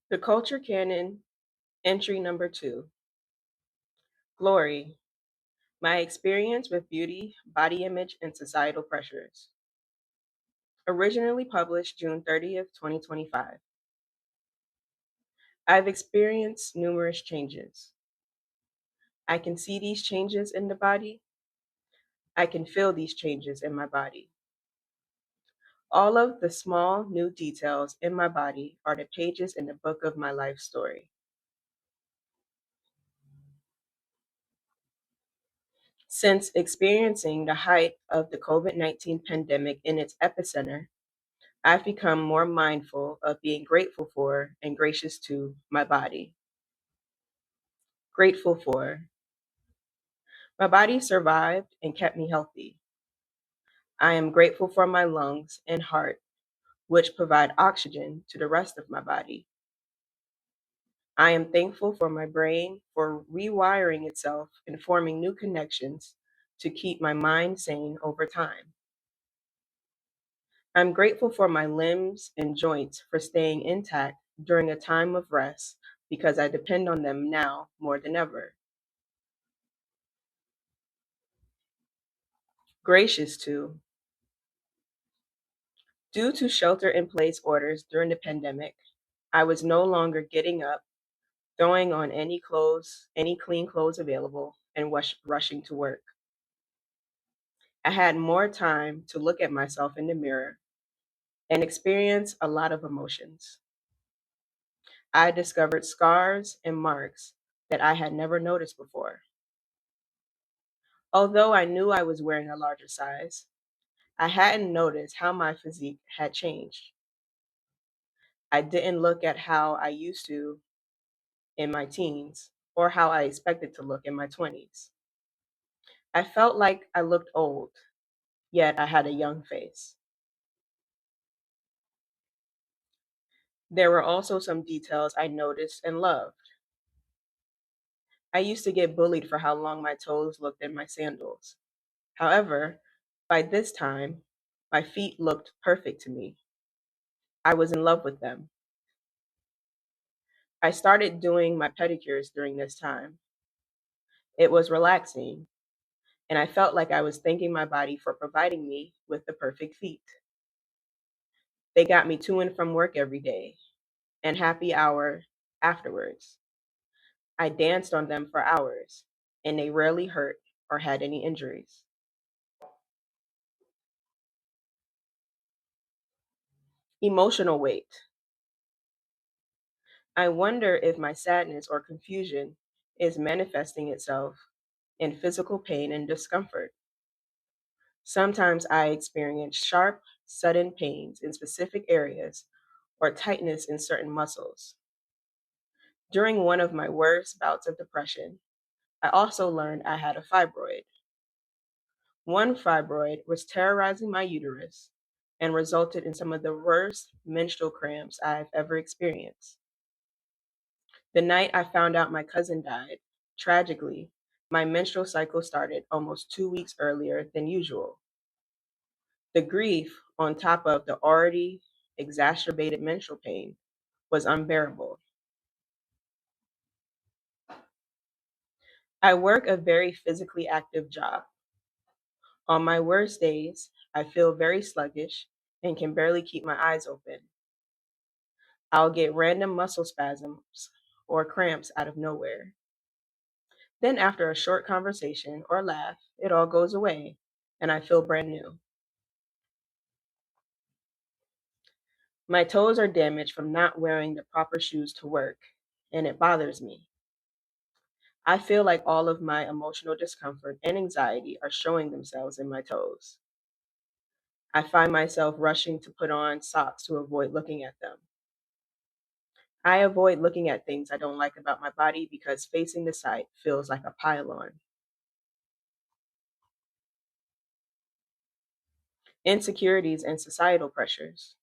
The Culture Canon, Entry Number 2. Glory, My Experience with Beauty, Body Image, and Societal Pressures. Originally published June 30th, 2025. I've experienced numerous changes. I can see these changes in the body. I can feel these changes in my body. All of the small new details in my body are the pages in the book of my life story. Since experiencing the height of the COVID-19 pandemic in its epicenter, I've become more mindful of being grateful for and gracious to my body. Grateful for my body survived and kept me healthy. I am grateful for my lungs and heart, which provide oxygen to the rest of my body. I am thankful for my brain for rewiring itself and forming new connections to keep my mind sane over time. I'm grateful for my limbs and joints for staying intact during a time of rest because I depend on them now more than ever. Gracious to, due to shelter in place orders during the pandemic, I was no longer getting up, throwing on any clothes, any clean clothes available, and rushing to work. I had more time to look at myself in the mirror and experience a lot of emotions. I discovered scars and marks that I had never noticed before. Although I knew I was wearing a larger size, I hadn't noticed how my physique had changed. I didn't look at how I used to in my teens or how I expected to look in my 20s. I felt like I looked old, yet I had a young face. There were also some details I noticed and loved. I used to get bullied for how long my toes looked in my sandals. However, by this time, my feet looked perfect to me. I was in love with them. I started doing my pedicures during this time. It was relaxing, and I felt like I was thanking my body for providing me with the perfect feet. They got me to and from work every day and happy hour afterwards. I danced on them for hours, and they rarely hurt or had any injuries. Emotional weight. I wonder if my sadness or confusion is manifesting itself in physical pain and discomfort. Sometimes I experience sharp, sudden pains in specific areas or tightness in certain muscles. During one of my worst bouts of depression, I also learned I had a fibroid. One fibroid was terrorizing my uterus and resulted in some of the worst menstrual cramps I've ever experienced. The night I found out my cousin died, tragically, my menstrual cycle started almost 2 weeks earlier than usual. The grief, on top of the already exacerbated menstrual pain, was unbearable. I work a very physically active job. On my worst days, I feel very sluggish and can barely keep my eyes open. I'll get random muscle spasms or cramps out of nowhere. Then, after a short conversation or laugh, it all goes away and I feel brand new. My toes are damaged from not wearing the proper shoes to work, and it bothers me. I feel like all of my emotional discomfort and anxiety are showing themselves in my toes. I find myself rushing to put on socks to avoid looking at them. I avoid looking at things I don't like about my body because facing the sight feels like a pile-on. Insecurities and societal pressures.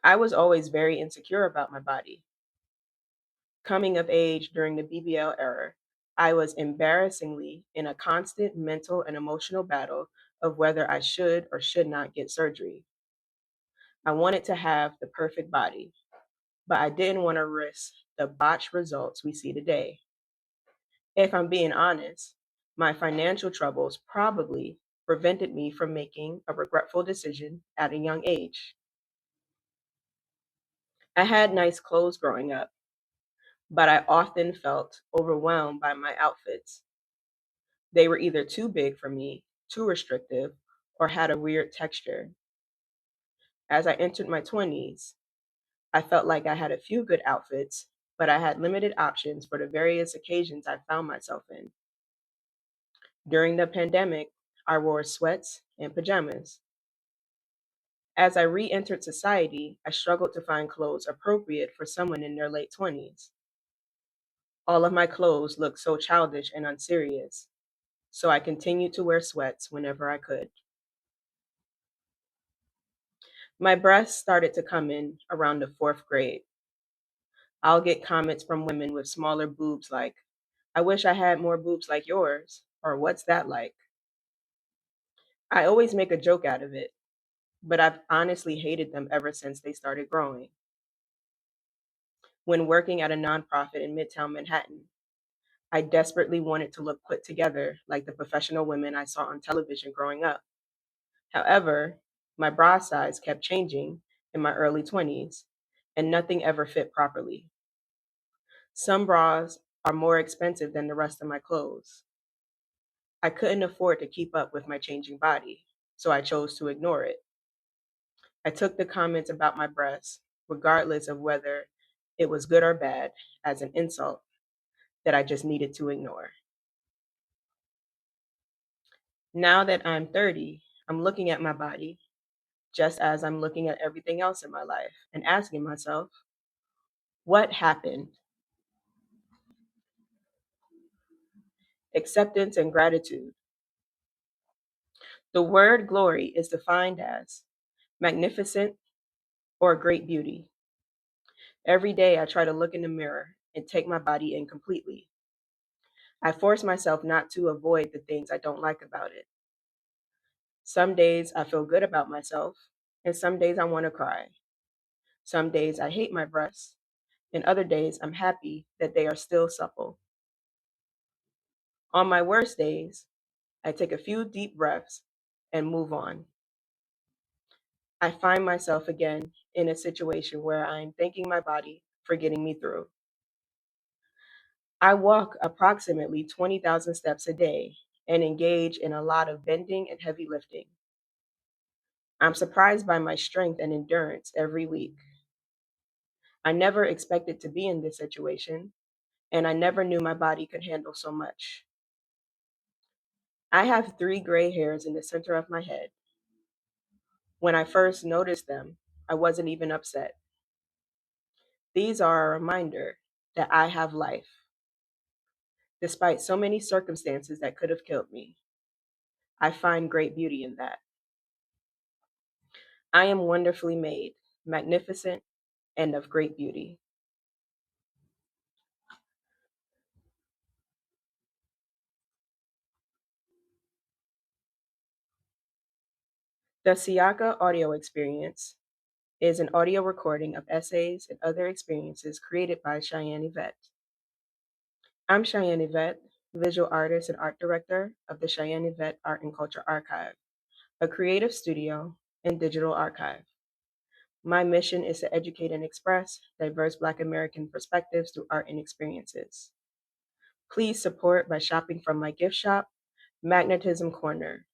I was always very insecure about my body. Coming of age during the BBL era, I was embarrassingly in a constant mental and emotional battle of whether I should or should not get surgery. I wanted to have the perfect body, but I didn't want to risk the botched results we see today. If I'm being honest, my financial troubles probably prevented me from making a regretful decision at a young age. I had nice clothes growing up, but I often felt overwhelmed by my outfits. They were either too big for me, too restrictive, or had a weird texture. As I entered my 20s, I felt like I had a few good outfits, but I had limited options for the various occasions I found myself in. During the pandemic, I wore sweats and pajamas. As I re entered society, I struggled to find clothes appropriate for someone in their late 20s. All of my clothes looked so childish and unserious, so I continued to wear sweats whenever I could. My breasts started to come in around the fourth grade. I'll get comments from women with smaller boobs like, I wish I had more boobs like yours, or what's that like? I always make a joke out of it, but I've honestly hated them ever since they started growing. When working at a nonprofit in Midtown Manhattan, I desperately wanted to look put together like the professional women I saw on television growing up. However, my bra size kept changing in my early 20s, and nothing ever fit properly. Some bras are more expensive than the rest of my clothes. I couldn't afford to keep up with my changing body, so I chose to ignore it. I took the comments about my breasts, regardless of whether it was good or bad, as an insult that I just needed to ignore. Now that I'm 30, I'm looking at my body just as I'm looking at everything else in my life and asking myself, what happened? Acceptance and gratitude. The word glory is defined as magnificent or great beauty. Every day I try to look in the mirror and take my body in completely. I force myself not to avoid the things I don't like about it. Some days I feel good about myself, and some days I want to cry. Some days I hate my breasts, and other days I'm happy that they are still supple. On my worst days, I take a few deep breaths and move on. I find myself again in a situation where I'm thanking my body for getting me through. I walk approximately 20,000 steps a day and engage in a lot of bending and heavy lifting. I'm surprised by my strength and endurance every week. I never expected to be in this situation, and I never knew my body could handle so much. I have 3 gray hairs in the center of my head. When I first noticed them, I wasn't even upset. These are a reminder that I have life, despite so many circumstances that could have killed me. I find great beauty in that. I am wonderfully made, magnificent, and of great beauty. The CYACA Audio Experience is an audio recording of essays and other experiences created by Cheyenne Yvette. I'm Cheyenne Yvette, visual artist and art director of the Cheyenne Yvette Art and Culture Archive, a creative studio and digital archive. My mission is to educate and express diverse Black American perspectives through art and experiences. Please support by shopping from my gift shop, Magnetism Corner.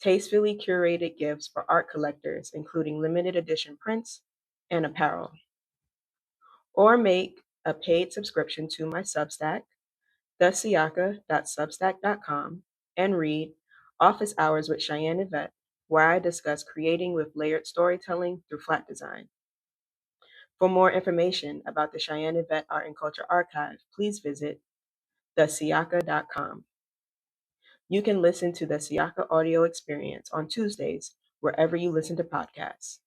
Tastefully curated gifts for art collectors, including limited edition prints and apparel. Or make a paid subscription to my Substack, theciaca.substack.com, and read Office Hours with Cheyenne Yvette, where I discuss creating with layered storytelling through flat design. For more information about the Cheyenne Yvette Art and Culture Archive, please visit theciaca.com. You can listen to the CYACA Audio Experience on Tuesdays wherever you listen to podcasts.